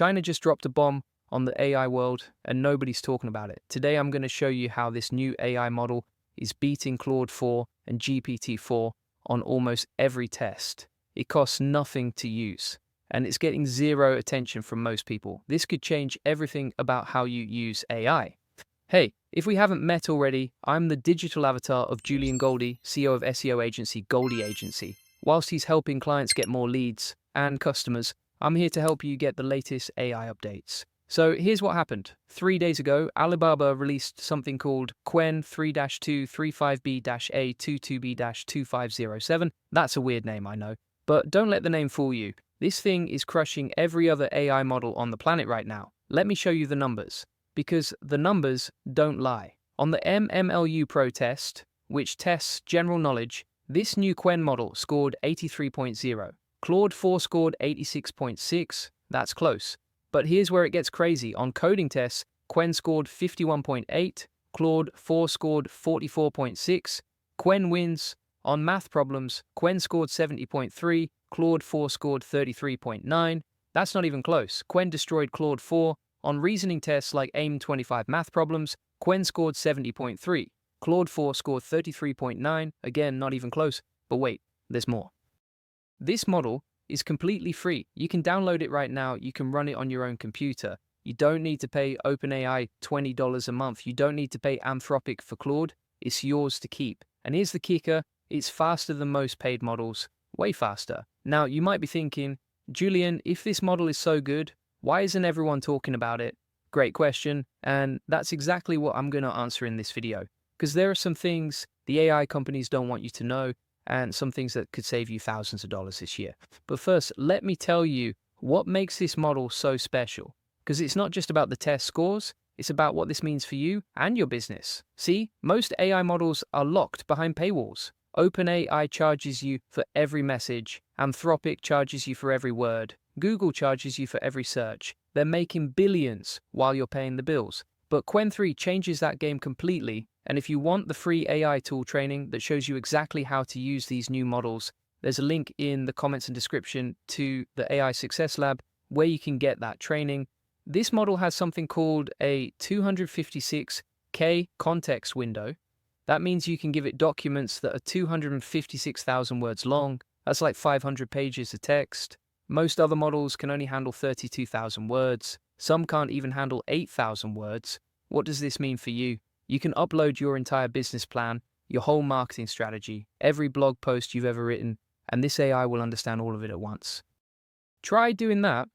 China just dropped a bomb on the AI world and nobody's talking about it. Today I'm going to show you how this new AI model is beating Claude 4 and GPT-4 on almost every test. It costs nothing to use, and it's getting zero attention from most people. This could change everything about how you use AI. Hey, if we haven't met already, I'm the digital avatar of Julian Goldie, CEO of SEO agency Goldie Agency. Whilst he's helping clients get more leads and customers, I'm here to help you get the latest AI updates. So here's what happened. 3 days ago, Alibaba released something called Qwen 3-235B-A22B-2507. That's a weird name, I know. But don't let the name fool you. This thing is crushing every other AI model on the planet right now. Let me show you the numbers, because the numbers don't lie. On the MMLU Pro test, which tests general knowledge, this new Quen model scored 83.0. Claude 4 scored 86.6. That's close. But here's where it gets crazy. On coding tests, Quen scored 51.8, Claude 4 scored 44.6. Quen wins. On math problems, Quen scored 70.3, Claude 4 scored 33.9. That's not even close. Quen destroyed Claude 4. On reasoning tests like AIM 25 math problems, Quen scored 70.3. Claude 4 scored 33.9. Again, not even close. But wait, there's more. This model is completely free. You can download it right now. You can run it on your own computer. You don't need to pay OpenAI $20 a month. You don't need to pay Anthropic for Claude. It's yours to keep. And here's the kicker. It's faster than most paid models. Way faster. Now, you might be thinking, Julian, if this model is so good, why isn't everyone talking about it? Great question. And that's exactly what I'm going to answer in this video. Because there are some things the AI companies don't want you to know, and some things that could save you thousands of dollars this year. But first, let me tell you what makes this model so special. Because it's not just about the test scores, it's about what this means for you and your business. See, most AI models are locked behind paywalls. OpenAI charges you for every message, Anthropic charges you for every word, Google charges you for every search. They're making billions while you're paying the bills. But Quen 3 changes that game completely. And if you want the free AI tool training that shows you exactly how to use these new models, there's a link in the comments and description to the AI Success Lab where you can get that training. This model has something called a 256K context window. That means you can give it documents that are 256,000 words long. That's like 500 pages of text. Most other models can only handle 32,000 words. Some can't even handle 8,000 words. What does this mean for you? You can upload your entire business plan, your whole marketing strategy, every blog post you've ever written, and this AI will understand all of it at once. Try doing that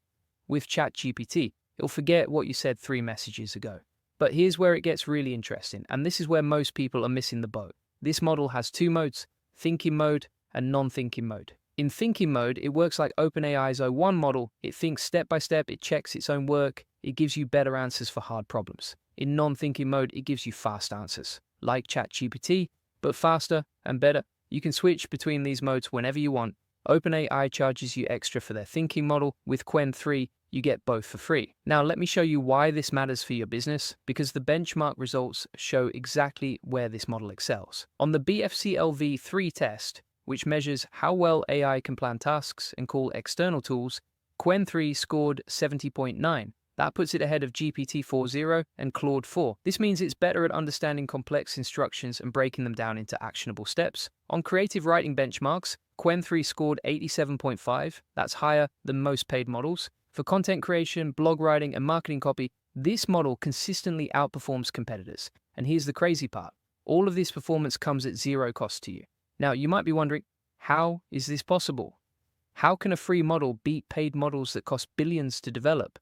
with ChatGPT. It'll forget what you said 3 messages ago. But here's where it gets really interesting, and this is where most people are missing the boat. This model has 2 modes, thinking mode and non-thinking mode. In thinking mode, it works like OpenAI's O1 model. It thinks step by step, it checks its own work, it gives you better answers for hard problems. In non-thinking mode, it gives you fast answers, like ChatGPT, but faster and better. You can switch between these modes whenever you want. OpenAI charges you extra for their thinking model. With Quen 3, you get both for free. Now, let me show you why this matters for your business, because the benchmark results show exactly where this model excels. On the BFCLV3 test, which measures how well AI can plan tasks and call external tools, Quen 3 scored 70.9. That puts it ahead of GPT-4.0 and Claude 4. This means it's better at understanding complex instructions and breaking them down into actionable steps. On creative writing benchmarks, Quen 3 scored 87.5. That's higher than most paid models. For content creation, blog writing, and marketing copy, this model consistently outperforms competitors. And here's the crazy part. All of this performance comes at zero cost to you. Now, you might be wondering, how is this possible? How can a free model beat paid models that cost billions to develop?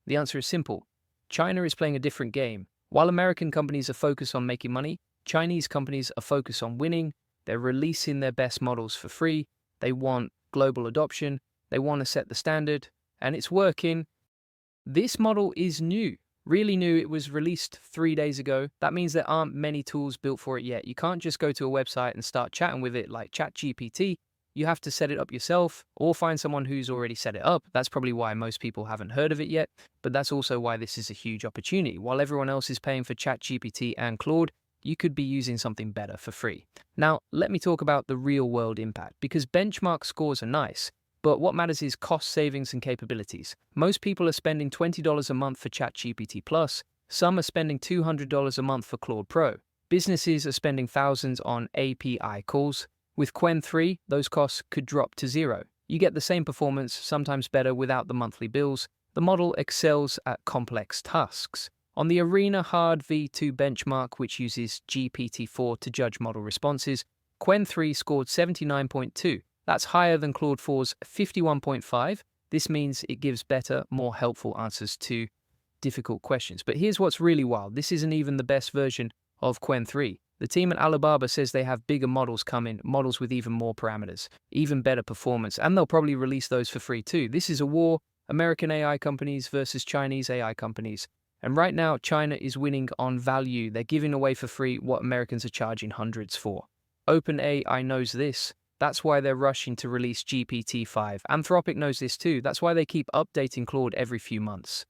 The answer is simple. China is playing a different game. While American companies are focused on making money, Chinese companies are focused on winning. They're releasing their best models for free. They want global adoption. They want to set the standard. And it's working. This model is new. Really new. It was released 3 days ago. That means there aren't many tools built for it yet. You can't just go to a website and start chatting with it like ChatGPT. You have to set it up yourself or find someone who's already set it up. That's probably why most people haven't heard of it yet, but that's also why this is a huge opportunity. While everyone else is paying for ChatGPT and Claude, you could be using something better for free. Now, let me talk about the real-world impact, because benchmark scores are nice, But what matters is cost savings and capabilities. Most people are spending $20 a month for ChatGPT Plus. Some are spending $200 a month for Claude Pro. Businesses are spending thousands on API calls. With Qwen 3, those costs could drop to zero. You get the same performance, sometimes better without the monthly bills. The model excels at complex tasks. On the Arena Hard V2 benchmark, which uses GPT-4 to judge model responses, Qwen 3 scored 79.2. That's higher than Claude 4's 51.5. This means it gives better, more helpful answers to difficult questions. But here's what's really wild. This isn't even the best version of Qwen 3. The team at Alibaba says they have bigger models coming, models with even more parameters, even better performance, and they'll probably release those for free too. This is a war, American AI companies versus Chinese AI companies. And right now, China is winning on value. They're giving away for free what Americans are charging hundreds for. OpenAI knows this. That's why they're rushing to release GPT-5. Anthropic knows this too. That's why they keep updating Claude every few months.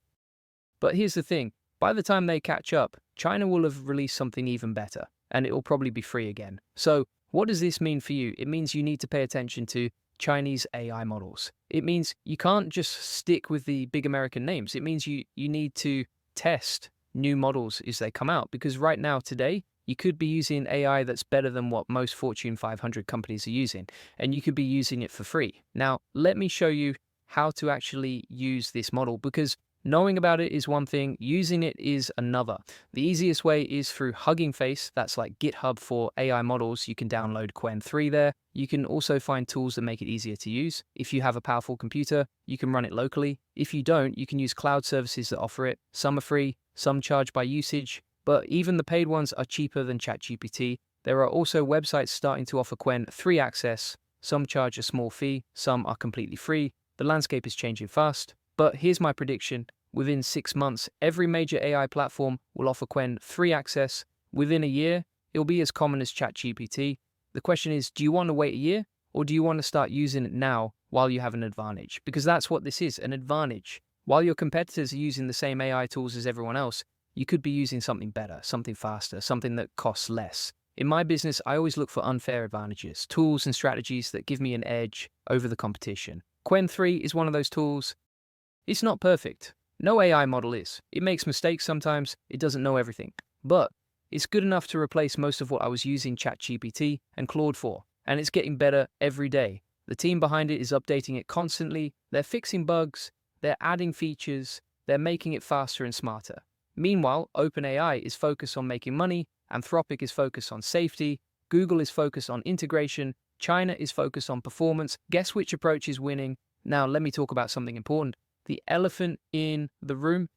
But here's the thing. By the time they catch up, China will have released something even better, and it will probably be free again. So what does this mean for you? It means you need to pay attention to Chinese AI models. It means you can't just stick with the big American names. It means you need to test new models as they come out, because right now, today, you could be using AI that's better than what most Fortune 500 companies are using, and you could be using it for free. Now, let me show you how to actually use this model, because knowing about it is one thing, using it is another. The easiest way is through Hugging Face. That's like GitHub for AI models. You can download Qwen 3 there. You can also find tools that make it easier to use. If you have a powerful computer, you can run it locally. If you don't, you can use cloud services that offer it. Some are free, some charge by usage, but even the paid ones are cheaper than ChatGPT. There are also websites starting to offer Qwen 3 access. Some charge a small fee, some are completely free. The landscape is changing fast. But here's my prediction. Within 6 months, every major AI platform will offer Qwen 3 access. Within a year, it'll be as common as ChatGPT. The question is, do you want to wait a year, or do you want to start using it now while you have an advantage? Because that's what this is, an advantage. While your competitors are using the same AI tools as everyone else, you could be using something better, something faster, something that costs less. In my business, I always look for unfair advantages, tools and strategies that give me an edge over the competition. Qwen 3 is one of those tools. It's not perfect. No AI model is. It makes mistakes sometimes, it doesn't know everything. But it's good enough to replace most of what I was using ChatGPT and Claude for, and it's getting better every day. The team behind it is updating it constantly, they're fixing bugs, they're adding features, they're making it faster and smarter. Meanwhile, OpenAI is focused on making money, Anthropic is focused on safety, Google is focused on integration, China is focused on performance. Guess which approach is winning? Now let me talk about something important. The elephant in the room.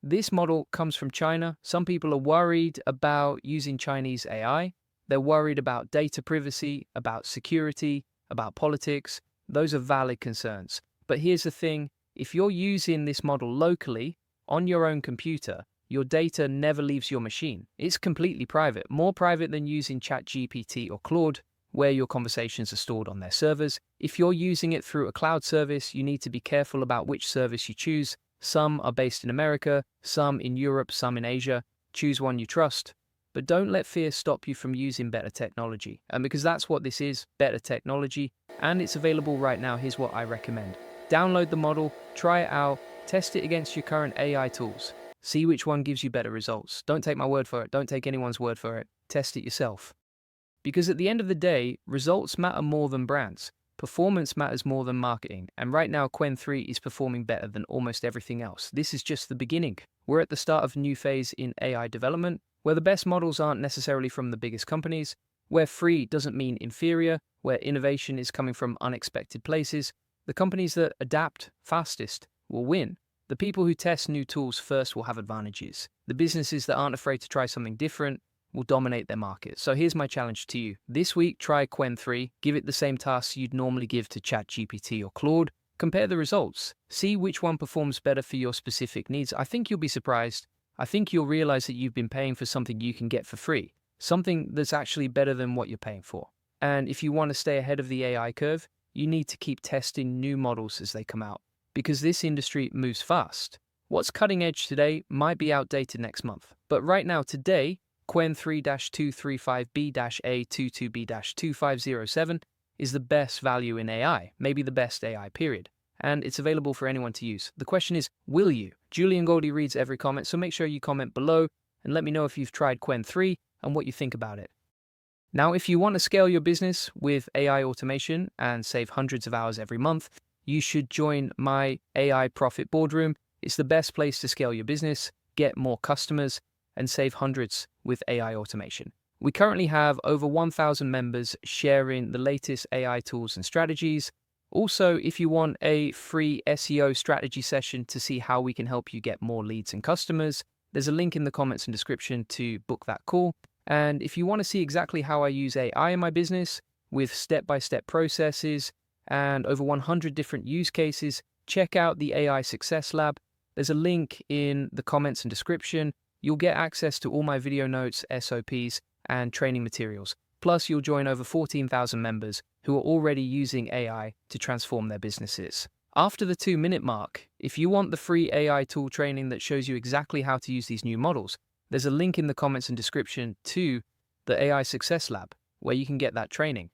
This model comes from China. Some people are worried about using Chinese AI. They're worried about data privacy, about security, about politics. Those are valid concerns. But here's the thing. If you're using this model locally, on your own computer, your data never leaves your machine. It's completely private, more private than using ChatGPT or Claude, where your conversations are stored on their servers. If you're using it through a cloud service, you need to be careful about which service you choose. Some are based in America, some in Europe, some in Asia. Choose one you trust. But don't let fear stop you from using better technology. And because that's what this is, better technology, and it's available right now, here's what I recommend. Download the model, try it out, test it against your current AI tools. See which one gives you better results. Don't take my word for it. Don't take anyone's word for it. Test it yourself. Because at the end of the day, results matter more than brands. Performance matters more than marketing. And right now, Qwen 3 is performing better than almost everything else. This is just the beginning. We're at the start of a new phase in AI development, where the best models aren't necessarily from the biggest companies, where free doesn't mean inferior, where innovation is coming from unexpected places. The companies that adapt fastest will win. The people who test new tools first will have advantages. The businesses that aren't afraid to try something different will dominate their market. So here's my challenge to you. This week, try Qwen 3. Give it the same tasks you'd normally give to ChatGPT or Claude. Compare the results. See which one performs better for your specific needs. I think you'll be surprised. I think you'll realize that you've been paying for something you can get for free. Something that's actually better than what you're paying for. And if you want to stay ahead of the AI curve, you need to keep testing new models as they come out, because this industry moves fast. What's cutting edge today might be outdated next month. But right now, today, Qwen 3-235B-A22B-2507 is the best value in AI, maybe the best AI period. And it's available for anyone to use. The question is, will you? Julian Goldie reads every comment, so make sure you comment below and let me know if you've tried Qwen 3 and what you think about it. Now, if you want to scale your business with AI automation and save hundreds of hours every month, you should join my AI Profit Boardroom. It's the best place to scale your business, get more customers, and save hundreds with AI automation. We currently have over 1,000 members sharing the latest AI tools and strategies. Also, if you want a free SEO strategy session to see how we can help you get more leads and customers, there's a link in the comments and description to book that call. And if you want to see exactly how I use AI in my business with step-by-step processes and over 100 different use cases, check out the AI Success Lab. There's a link in the comments and description. You'll get access to all my video notes, SOPs, and training materials. Plus, you'll join over 14,000 members who are already using AI to transform their businesses. After the 2-minute mark, if you want the free AI tool training that shows you exactly how to use these new models, there's a link in the comments and description to the AI Success Lab where you can get that training.